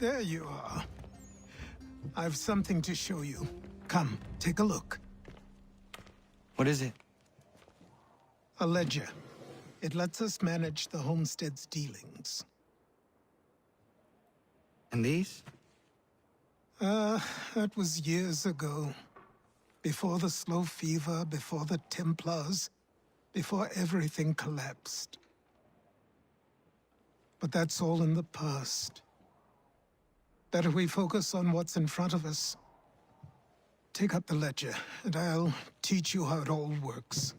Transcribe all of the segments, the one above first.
There you are. I've something to show you. Come, take a look. What is it? A ledger. It lets us manage the homestead's dealings. And these? That was years ago. Before the slow fever, before the Templars, before everything collapsed. But that's all in the past. Better we focus on what's in front of us. Take up the ledger, and I'll teach you how it all works.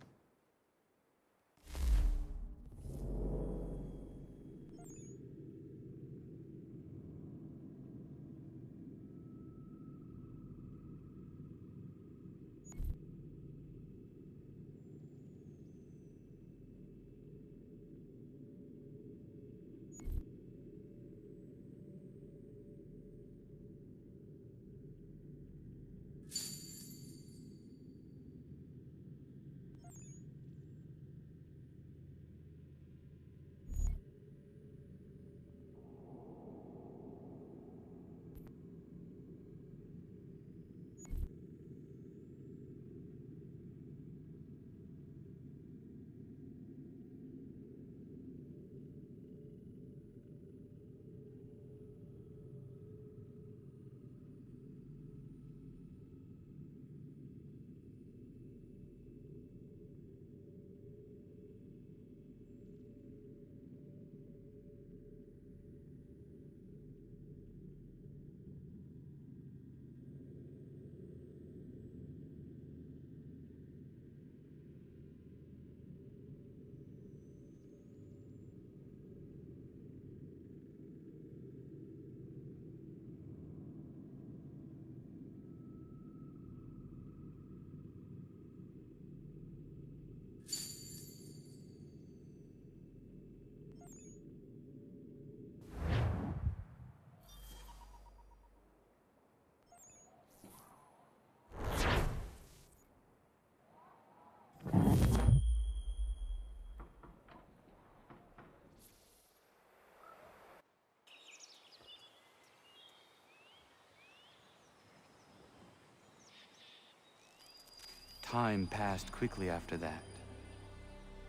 Time passed quickly after that.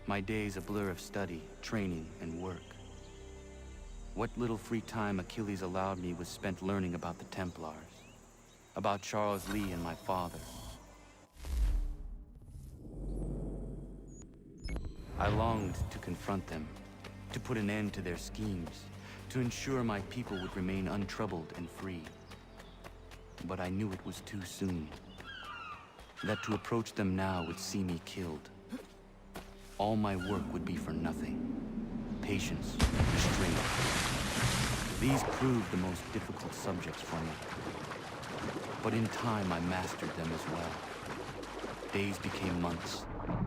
My days a blur of study, training, and work. What little free time Achilles allowed me was spent learning about the Templars, about Charles Lee and my father. I longed to confront them, to put an end to their schemes, to ensure my people would remain untroubled and free. But I knew it was too soon. That to approach them now would see me killed. All my work would be for nothing. Patience, restraint. These proved the most difficult subjects for me. But in time I mastered them as well. Days became months.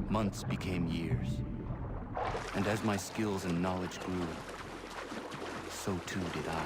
Months became years. And as my skills and knowledge grew, so too did I.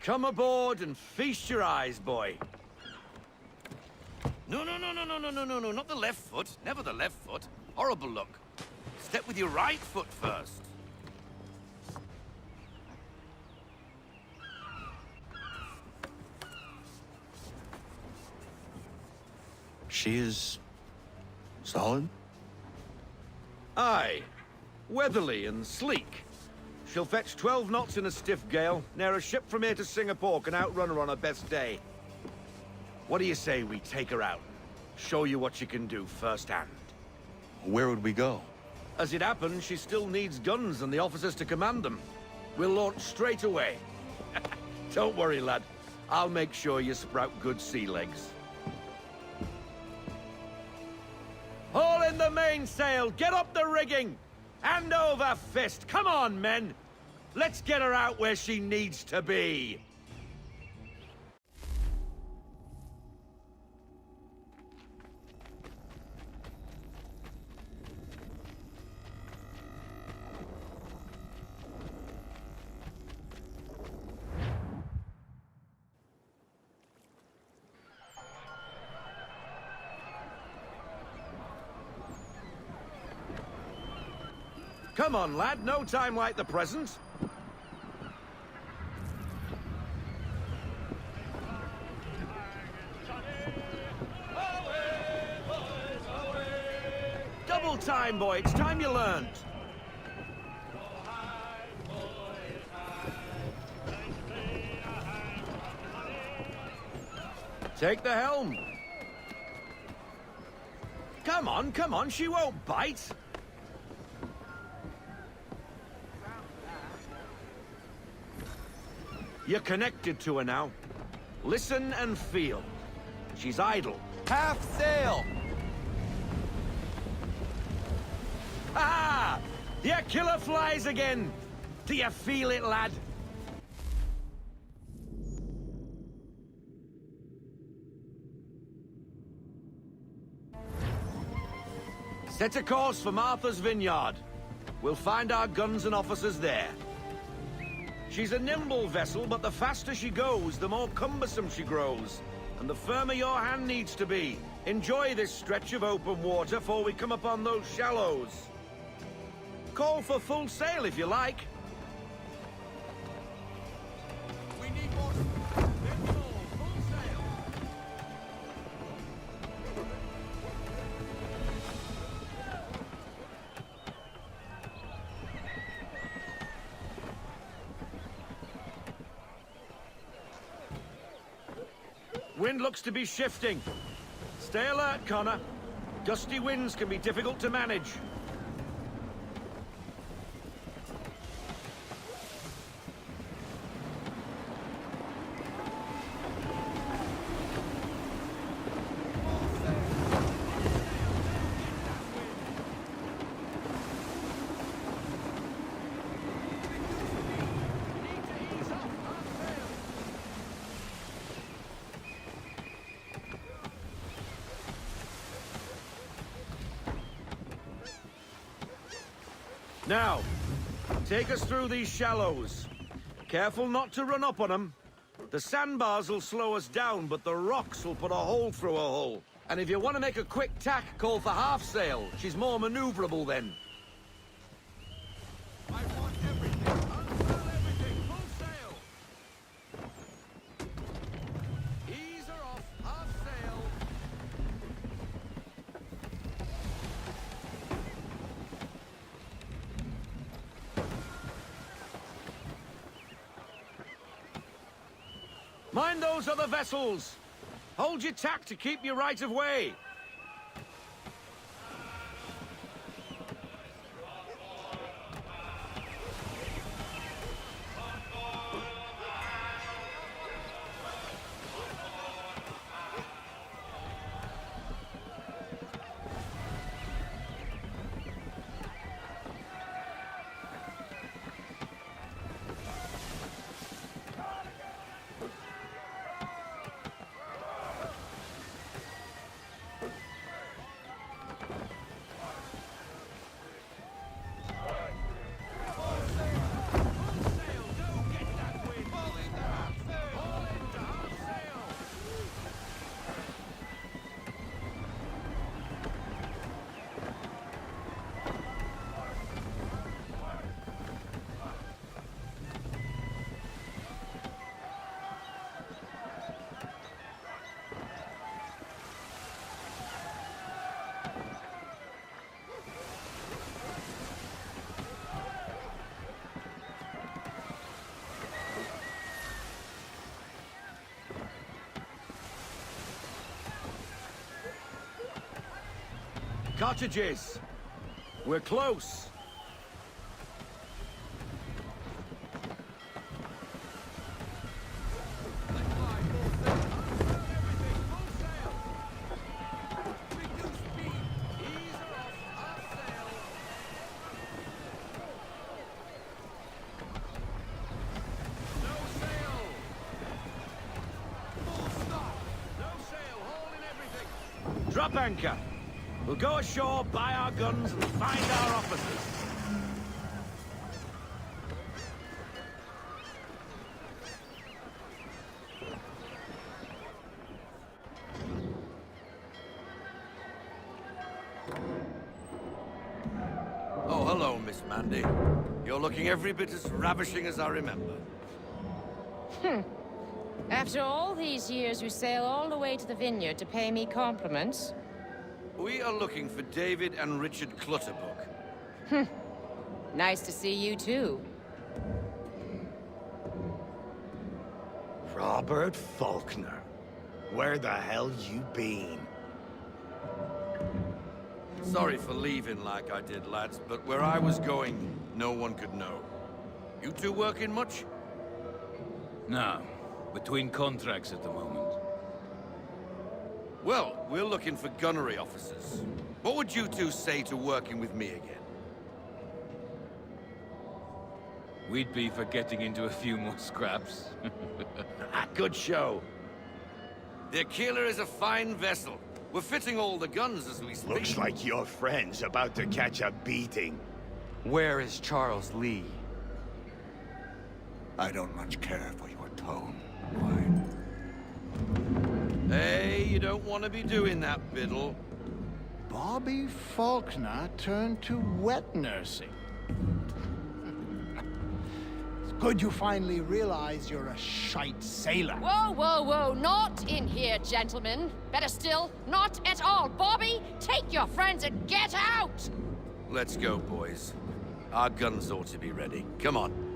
Come aboard and feast your eyes, boy. No, not the left foot. Never the left foot. Horrible look. Step with your right foot first. She is... solid? Aye. Weatherly and sleek. She'll fetch 12 knots in a stiff gale. Ne'er a ship from here to Singapore can outrun her on her best day. What do you say we take her out? Show you what she can do firsthand. Where would we go? As it happens, she still needs guns and the officers to command them. We'll launch straight away. Don't worry, lad. I'll make sure you sprout good sea legs. Haul in the mainsail! Get up the rigging! Hand over fist! Come on, men! Let's get her out where she needs to be! Come on, lad. No time like the present. Double time, boy. It's time you learned. Take the helm. Come on, come on. She won't bite. You're connected to her now. Listen and feel. She's idle. Half sail! Ah! The Aquila flies again! Do you feel it, lad? Set a course for Martha's Vineyard. We'll find our guns and officers there. She's a nimble vessel, but the faster she goes, the more cumbersome she grows. And the firmer your hand needs to be. Enjoy this stretch of open water before we come upon those shallows. Call for full sail if you like. We need more. Full sail. Wind looks to be shifting. Stay alert, Connor. Gusty winds can be difficult to manage. Now, take us through these shallows. Careful not to run up on them. The sandbars will slow us down, but the rocks will put a hole through a hull. And if you want to make a quick tack, call for half sail. She's more maneuverable then. I want everything. Unfurl everything. Full sail. Ease her off. Half sail. Mind those other vessels! Hold your tack to keep your right of way! Cottages! We're close! up anchor. We'll go ashore, buy our guns, and find our officers. Oh, hello, Miss Mandy. You're looking every bit as ravishing as I remember. After all these years, you sail all the way to the vineyard to pay me compliments? We are looking for David and Richard Clutterbuck. Nice to see you, too. Robert Faulkner. Where the hell you been? Sorry for leaving like I did, lads, but where I was going, no one could know. You two working much? No. Between contracts at the moment. Well, we're looking for gunnery officers. What would you two say to working with me again? We'd be for getting into a few more scraps. Good show. The Aquila is a fine vessel. We're fitting all the guns as we speak. Looks like your friend's about to catch a beating. Where is Charles Lee? I don't much care for your tone. Hey, you don't want to be doing that, Biddle. Bobby Faulkner turned to wet nursing. It's good you finally realize you're a shite sailor. Whoa, whoa, whoa, not in here, gentlemen. Better still, not at all. Bobby, take your friends and get out! Let's go, boys. Our guns ought to be ready. Come on.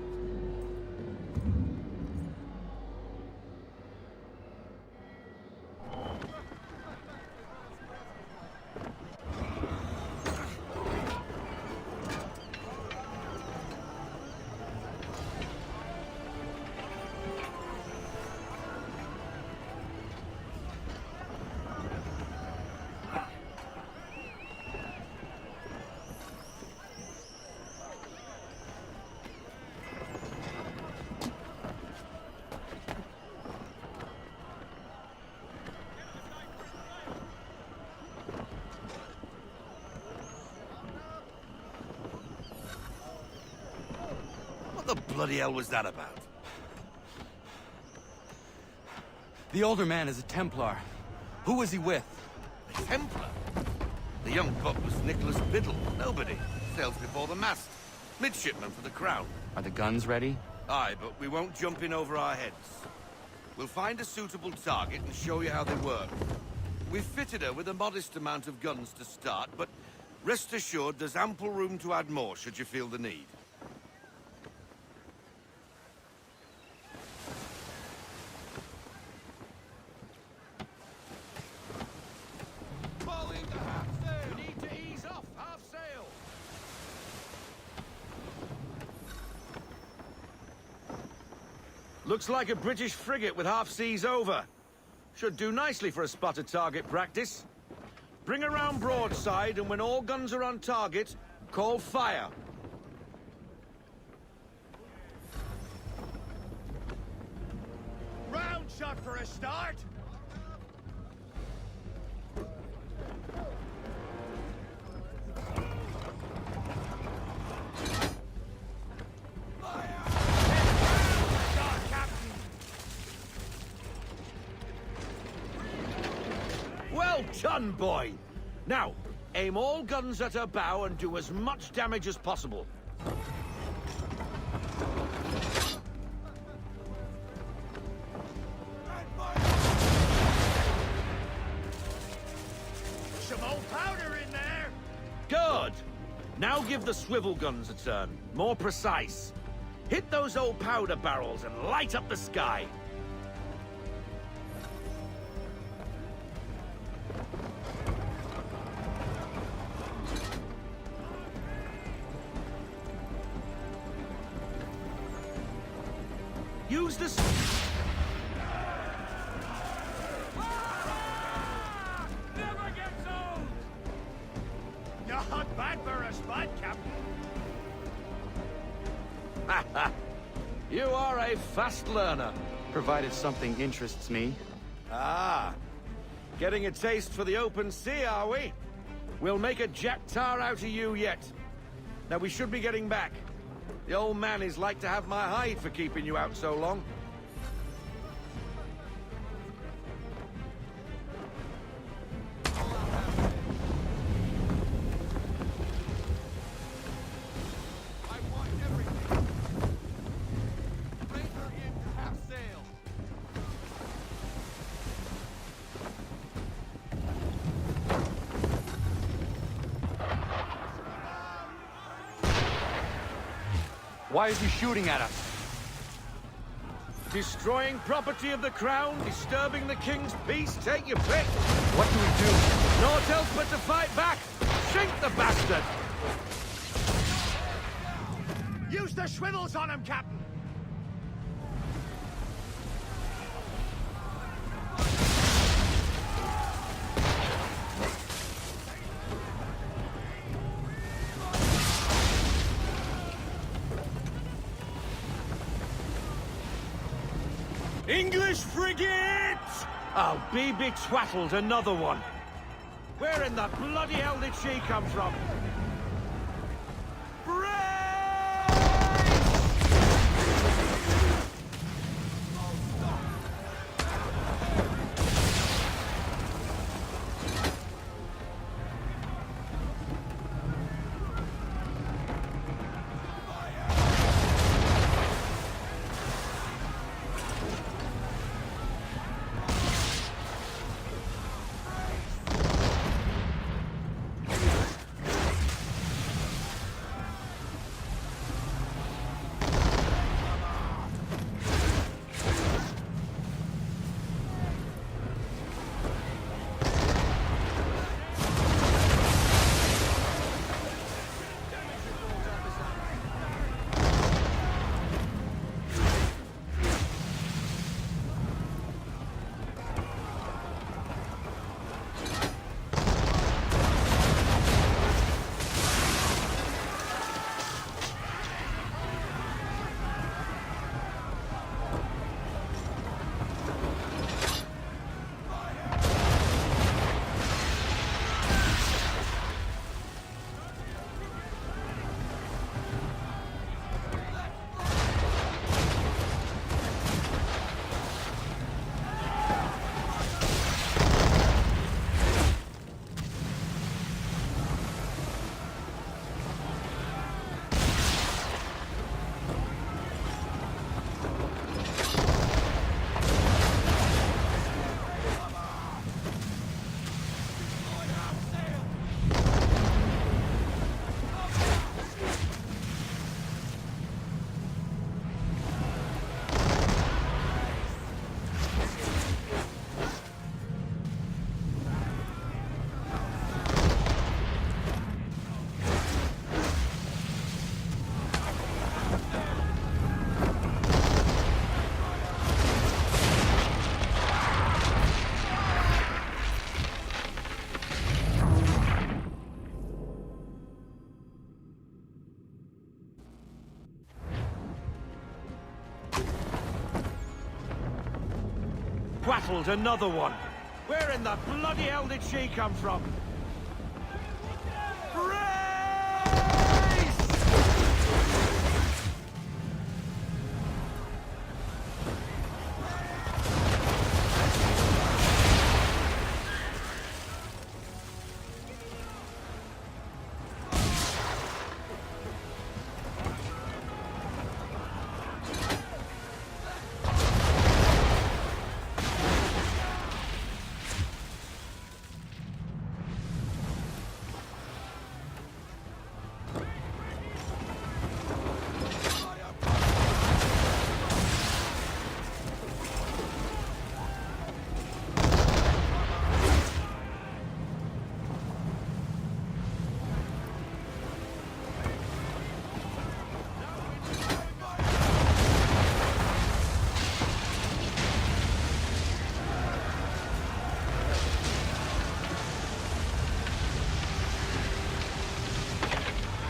What the bloody hell was that about? The older man is a Templar. Who was he with? A Templar? The young buck was Nicholas Biddle. Nobody. Sails before the mast. Midshipman for the Crown. Are the guns ready? Aye, but we won't jump in over our heads. We'll find a suitable target and show you how they work. We've fitted her with a modest amount of guns to start, but rest assured there's ample room to add more should you feel the need. We need to ease off, half sail. Looks like a British frigate with half seas over. Should do nicely for a spotted target practice. Bring around broadside, and when all guns are on target, call fire. Round shot for a start! Well done, boy! Now, aim all guns at her bow and do as much damage as possible. Some old powder in there! Good! Now give the swivel guns a turn. More precise. Hit those old powder barrels and light up the sky. Use this. Never gets old! Not bad for a spud, Captain. You are a fast learner. Provided something interests me. Ah. Getting a taste for the open sea, are we? We'll make a jack tar out of you yet. Now we should be getting back. The old man is like to have my hide for keeping you out so long. Why is he shooting at us? Destroying property of the crown, disturbing the king's peace, take your pick. What do we do? Naught else but to fight back. Sink the bastard! Use the swivels on him, Captain! English frigate! I'll be betwattled, another one. Where in the bloody hell did she come from? Twattled, another one. Where in the bloody hell did she come from?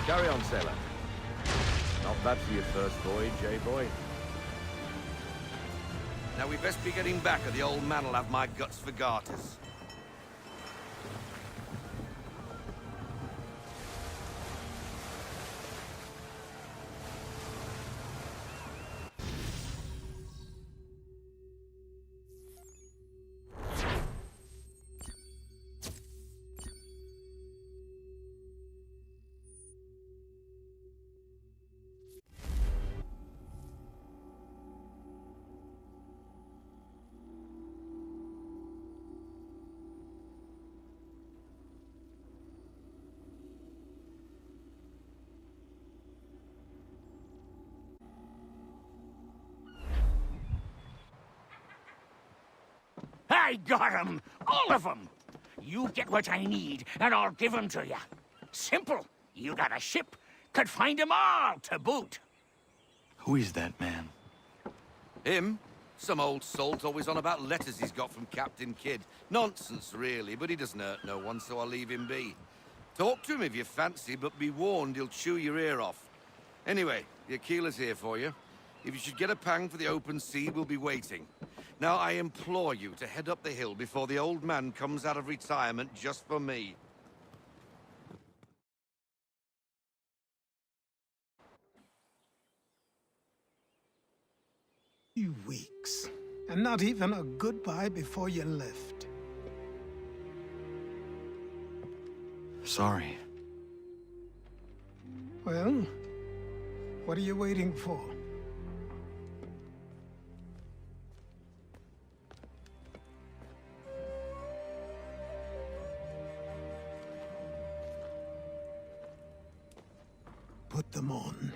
Carry on, sailor. Not bad for your first voyage, eh, boy? Now we best be getting back, or the old man'll have my guts for garters. I got 'em! All of 'em! You get what I need, and I'll give 'em to you. Simple. You got a ship, could find 'em all to boot. Who is that man? Him? Some old salt always on about letters he's got from Captain Kidd. Nonsense, really, but he doesn't hurt no one, so I'll leave him be. Talk to him if you fancy, but be warned he'll chew your ear off. Anyway, the Aquila's here for you. If you should get a pang for the open sea, we'll be waiting. Now, I implore you to head up the hill before the old man comes out of retirement just for me. You weeks. And not even a goodbye before you left. Sorry. Well, what are you waiting for? Put them on.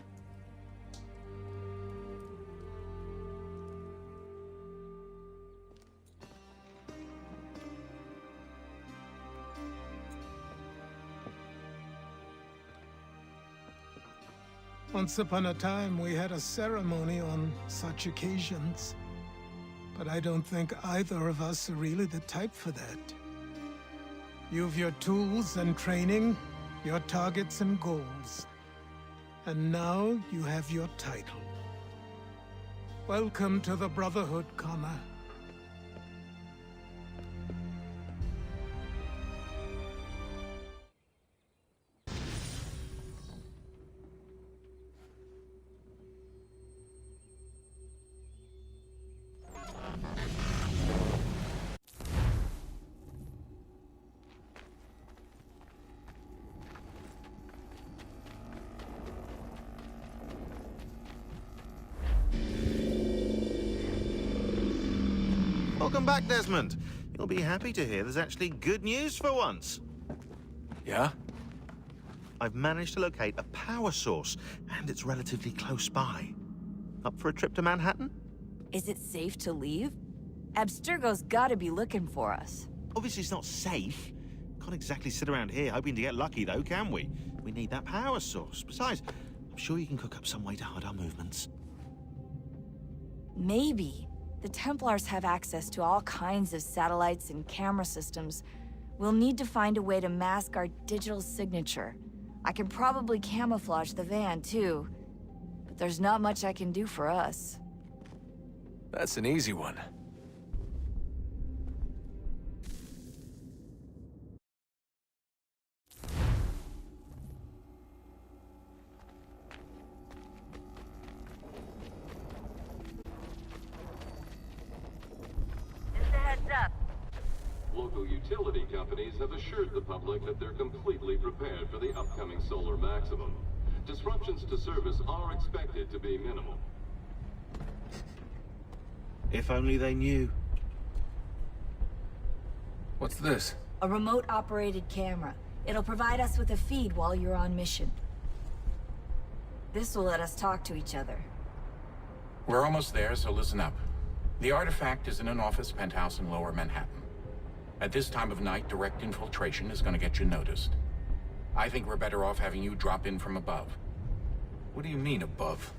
Once upon a time, we had a ceremony on such occasions. But I don't think either of us are really the type for that. You've your tools and training, your targets and goals. And now you have your title. Welcome to the Brotherhood, Connor. Welcome back, Desmond. You'll be happy to hear there's actually good news for once. Yeah? I've managed to locate a power source, and it's relatively close by. Up for a trip to Manhattan? Is it safe to leave? Abstergo's gotta be looking for us. Obviously, it's not safe. Can't exactly sit around here hoping to get lucky, though, can we? We need that power source. Besides, I'm sure you can cook up some way to hide our movements. Maybe. The Templars have access to all kinds of satellites and camera systems. We'll need to find a way to mask our digital signature. I can probably camouflage the van, too. But there's not much I can do for us. That's an easy one. Local utility companies have assured the public that they're completely prepared for the upcoming solar maximum. Disruptions to service are expected to be minimal. If only they knew. What's this? A remote-operated camera. It'll provide us with a feed while you're on mission. This will let us talk to each other. We're almost there, so listen up. The artifact is in an office penthouse in Lower Manhattan. At this time of night, direct infiltration is going to get you noticed. I think we're better off having you drop in from above. What do you mean, above?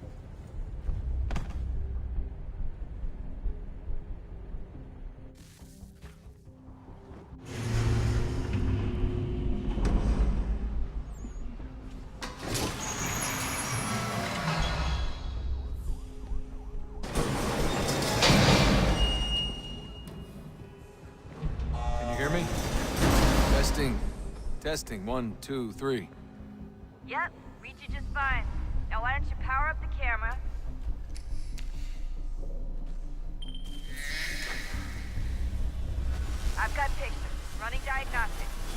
Testing, 1, 2, 3. Yep, reach you just fine. Now why don't you power up the camera? I've got pictures. Running diagnostics.